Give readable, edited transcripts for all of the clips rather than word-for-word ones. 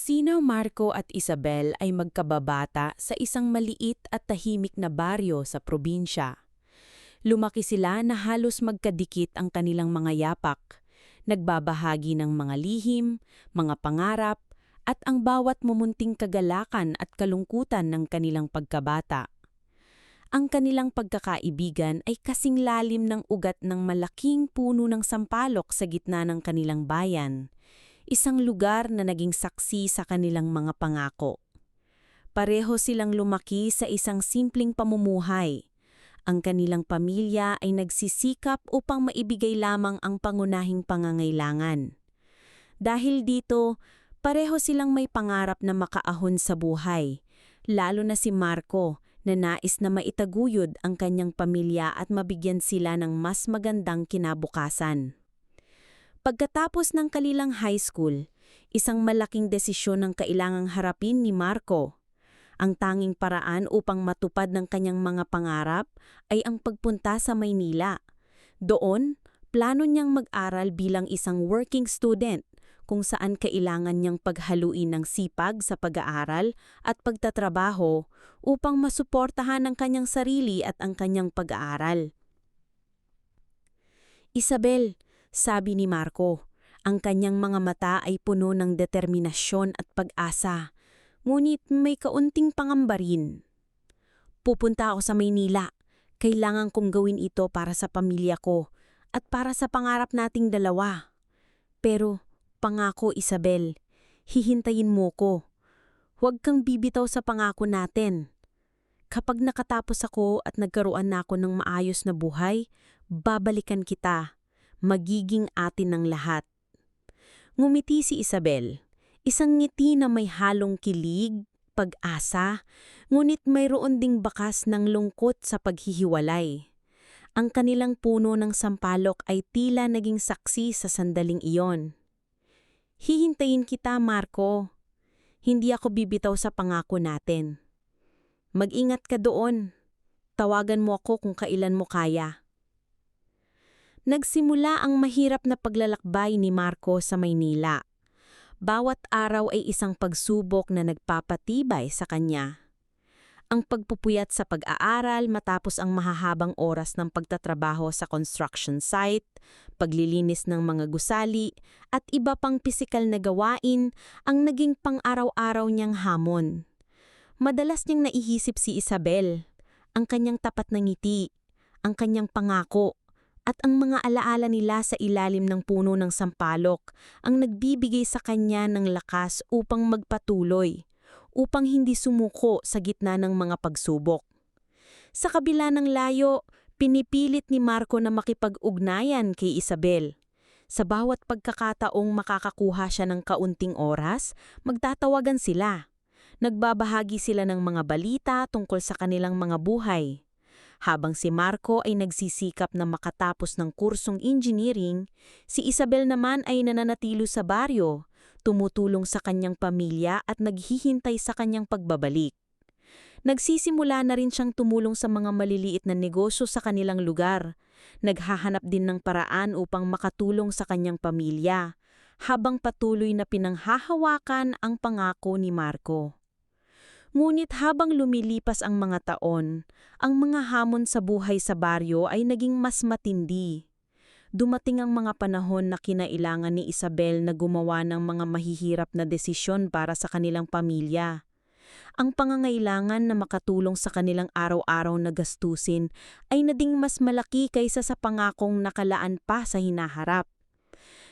Sina Marco at Isabel ay magkababata sa isang maliit at tahimik na baryo sa probinsya. Lumaki sila na halos magkadikit ang kanilang mga yapak, nagbabahagi ng mga lihim, mga pangarap, at ang bawat mumunting kagalakan at kalungkutan ng kanilang pagkabata. Ang kanilang pagkakaibigan ay kasing lalim ng ugat ng malaking puno ng sampalok sa gitna ng kanilang bayan, isang lugar na naging saksi sa kanilang mga pangako. Pareho silang lumaki sa isang simpleng pamumuhay. Ang kanilang pamilya ay nagsisikap upang maibigay lamang ang pangunahing pangangailangan. Dahil dito, pareho silang may pangarap na makaahon sa buhay, lalo na si Marco na nais na maitaguyod ang kanyang pamilya at mabigyan sila ng mas magandang kinabukasan. Pagkatapos ng kanilang high school, isang malaking desisyon ang kailangang harapin ni Marco. Ang tanging paraan upang matupad ng kanyang mga pangarap ay ang pagpunta sa Maynila. Doon, plano niyang mag-aral bilang isang working student kung saan kailangan niyang paghaluin ng sipag sa pag-aaral at pagtatrabaho upang masuportahan ang kanyang sarili at ang kanyang pag-aaral. Isabel, sabi ni Marco, ang kanyang mga mata ay puno ng determinasyon at pag-asa, ngunit may kaunting pangamba rin. Pupunta ako sa Maynila. Kailangan kong gawin ito para sa pamilya ko at para sa pangarap nating dalawa. Pero, pangako Isabel, hihintayin mo ko. Huwag kang bibitaw sa pangako natin. Kapag nakatapos ako at nagkaroon na ako ng maayos na buhay, babalikan kita. Magiging atin ng lahat. Ngumiti si Isabel. Isang ngiti na may halong kilig, pag-asa, ngunit mayroon ding bakas ng lungkot sa paghihiwalay. Ang kanilang puno ng sampalok ay tila naging saksi sa sandaling iyon. Hihintayin kita, Marco. Hindi ako bibitaw sa pangako natin. Mag-ingat ka doon. Tawagan mo ako kung kailan mo kaya. Nagsimula ang mahirap na paglalakbay ni Marco sa Maynila. Bawat araw ay isang pagsubok na nagpapatibay sa kanya. Ang pagpupuyat sa pag-aaral matapos ang mahahabang oras ng pagtatrabaho sa construction site, paglilinis ng mga gusali, at iba pang pisikal na gawain ang naging pang-araw-araw niyang hamon. Madalas niyang naihisip si Isabel, ang kanyang tapat na ngiti, ang kanyang pangako, at ang mga alaala nila sa ilalim ng puno ng sampalok ang nagbibigay sa kanya ng lakas upang magpatuloy, upang hindi sumuko sa gitna ng mga pagsubok. Sa kabila ng layo, pinipilit ni Marco na makipag-ugnayan kay Isabel. Sa bawat pagkakataong makakakuha siya ng kaunting oras, magtatawagan sila. Nagbabahagi sila ng mga balita tungkol sa kanilang mga buhay. Habang si Marco ay nagsisikap na makatapos ng kursong engineering, si Isabel naman ay nananatilo sa baryo, tumutulong sa kanyang pamilya at naghihintay sa kanyang pagbabalik. Nagsisimula na rin siyang tumulong sa mga maliliit na negosyo sa kanilang lugar. Naghahanap din ng paraan upang makatulong sa kanyang pamilya, habang patuloy na pinanghahawakan ang pangako ni Marco. Ngunit habang lumilipas ang mga taon, ang mga hamon sa buhay sa baryo ay naging mas matindi. Dumating ang mga panahon na kinailangan ni Isabel na gumawa ng mga mahihirap na desisyon para sa kanilang pamilya. Ang pangangailangan na makatulong sa kanilang araw-araw na gastusin ay naging mas malaki kaysa sa pangakong nakalaan pa sa hinaharap.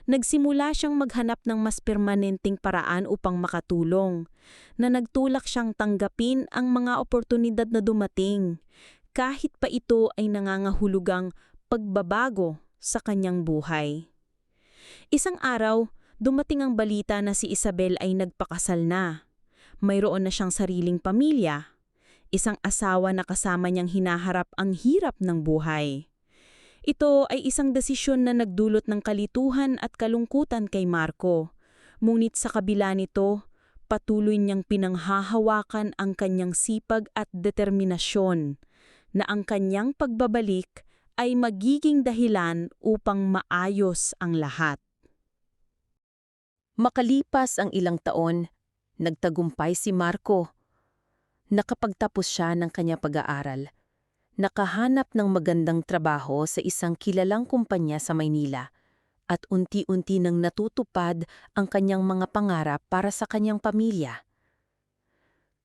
Nagsimula siyang maghanap ng mas permanenteng paraan upang makatulong, na nagtulak siyang tanggapin ang mga oportunidad na dumating, kahit pa ito ay nangangahulugang pagbabago sa kanyang buhay. Isang araw, dumating ang balita na si Isabel ay nagpakasal na. Mayroon na siyang sariling pamilya, isang asawa na kasama niyang hinaharap ang hirap ng buhay. Ito ay isang desisyon na nagdulot ng kalituhan at kalungkutan kay Marco. Ngunit sa kabila nito, patuloy niyang pinanghahawakan ang kanyang sipag at determinasyon na ang kanyang pagbabalik ay magiging dahilan upang maayos ang lahat. Makalipas ang ilang taon, Nagtagumpay si Marco. Nakapagtapos siya ng kanya pag-aaral. Nakahanap ng magandang trabaho sa isang kilalang kumpanya sa Maynila at unti-unti nang natutupad ang kanyang mga pangarap para sa kanyang pamilya.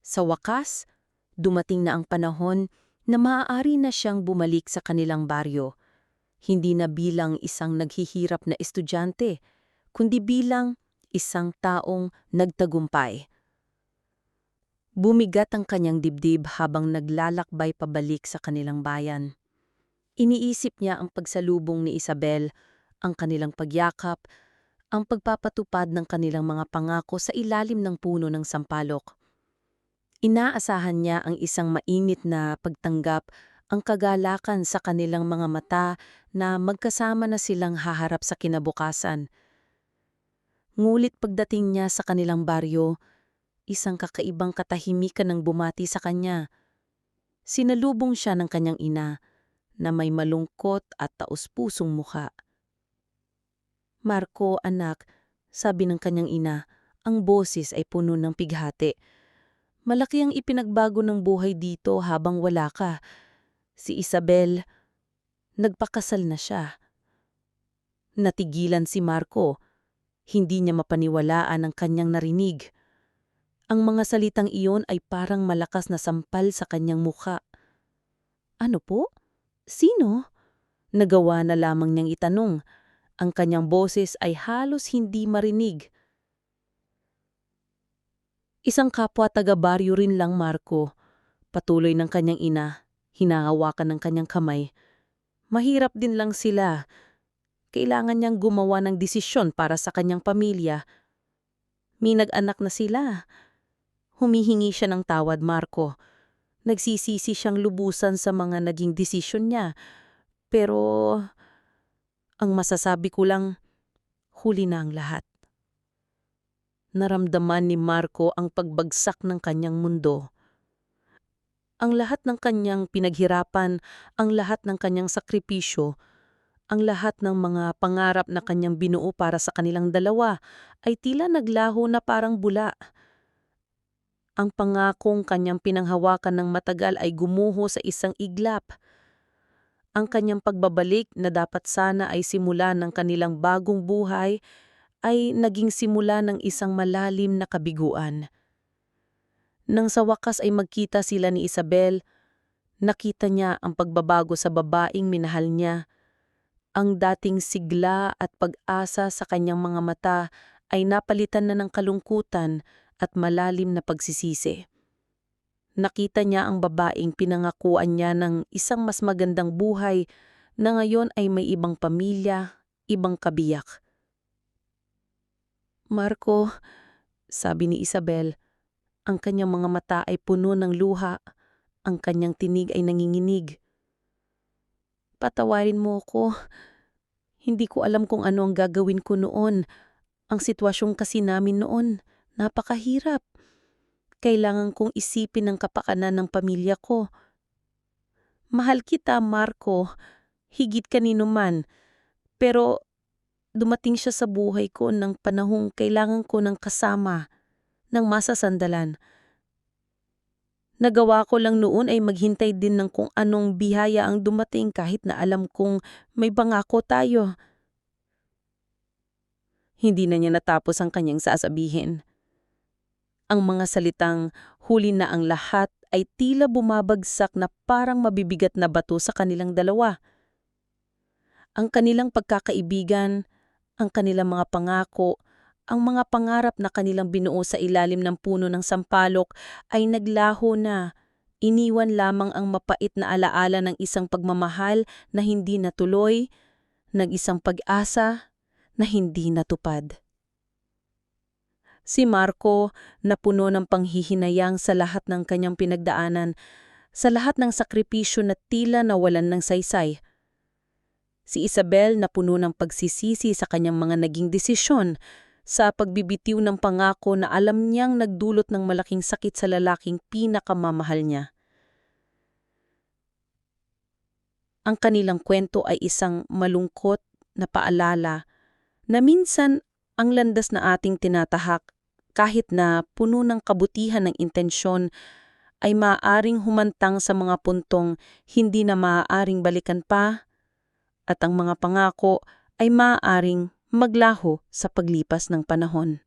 Sa wakas, dumating na ang panahon na maaari na siyang bumalik sa kanilang baryo, hindi na bilang isang naghihirap na estudyante, kundi bilang isang taong nagtagumpay. Bumigat ang kanyang dibdib habang naglalakbay pabalik sa kanilang bayan. Iniisip niya ang pagsalubong ni Isabel, ang kanilang pagyakap, ang pagpapatupad ng kanilang mga pangako sa ilalim ng puno ng sampalok. Inaasahan niya ang isang mainit na pagtanggap, ang kagalakan sa kanilang mga mata na magkasama na silang haharap sa kinabukasan. Ngulit pagdating niya sa kanilang baryo, isang kakaibang katahimikan ang bumati sa kanya. Sinalubong siya ng kanyang ina na may malungkot at taus-pusong mukha. "Marco, anak," sabi ng kanyang ina, ang boses ay puno ng pighati. "Malaki ang ipinagbago ng buhay dito habang wala ka. Si Isabel, nagpakasal na siya." Natigilan si Marco. Hindi niya mapaniwalaan ang kanyang narinig. Ang mga salitang iyon ay parang malakas na sampal sa kanyang mukha. "Ano po? Sino?" Nagawa na lamang niyang itanong. Ang kanyang boses ay halos hindi marinig. "Isang kapwa taga-baryo rin lang, Marco." Patuloy ng kanyang ina, hinahawakan ng kanyang kamay. "Mahirap din lang sila. Kailangan niyang gumawa ng desisyon para sa kanyang pamilya. May nag-anak na sila." Humihingi siya ng tawad, Marco. Nagsisisi siyang lubusan sa mga naging desisyon niya. Pero ang masasabi ko lang, huli na ang lahat. Naramdaman ni Marco ang pagbagsak ng kanyang mundo. Ang lahat ng kanyang pinaghirapan, ang lahat ng kanyang sakripisyo, ang lahat ng mga pangarap na kanyang binuo para sa kanilang dalawa ay tila naglaho na parang bula. Ang pangakong kanyang pinanghawakan ng matagal ay gumuho sa isang iglap. Ang kanyang pagbabalik na dapat sana ay simula ng kanilang bagong buhay ay naging simula ng isang malalim na kabiguan. Nang sa wakas ay magkita sila ni Isabel, nakita niya ang pagbabago sa babaeng minahal niya. Ang dating sigla at pag-asa sa kanyang mga mata ay napalitan na ng kalungkutan at malalim na pagsisisi. Nakita niya ang babaeng pinangakuan niya ng isang mas magandang buhay na ngayon ay may ibang pamilya, ibang kabiyak. "Marco," sabi ni Isabel, ang kanyang mga mata ay puno ng luha, ang kanyang tinig ay nanginginig. "Patawarin mo ko. Hindi ko alam kung ano ang gagawin ko noon. Ang sitwasyon kasi namin noon, napakahirap. Kailangan kong isipin ang kapakanan ng pamilya ko. Mahal kita, Marco, higit kanino man. Pero dumating siya sa buhay ko ng panahong kailangan ko ng kasama, ng masasandalan. Nagawa ko lang noon ay maghintay din ng kung anong biyaya ang dumating kahit na alam kong may pangako tayo." Hindi na niya natapos ang kanyang sasabihin. Ang mga salitang "huli na ang lahat" ay tila bumabagsak na parang mabibigat na bato sa kanilang dalawa. Ang kanilang pagkakaibigan, ang kanilang mga pangako, ang mga pangarap na kanilang binuo sa ilalim ng puno ng sampalok ay naglaho na. Iniwan lamang ang mapait na alaala ng isang pagmamahal na hindi natuloy, ng isang pag-asa na hindi natupad. Si Marco, na puno ng panghihinayang sa lahat ng kanyang pinagdaanan, sa lahat ng sakripisyo na tila nawalan ng saysay. Si Isabel, na puno ng pagsisisi sa kanyang mga naging desisyon, sa pagbibitiw ng pangako na alam niyang nagdulot ng malaking sakit sa lalaking pinakamamahal niya. Ang kanilang kwento ay isang malungkot na paalala na minsan ang landas na ating tinatahak kahit na puno ng kabutihan ng intensyon, ay maaaring humantang sa mga puntong hindi na maaaring balikan pa, at ang mga pangako ay maaaring maglaho sa paglipas ng panahon.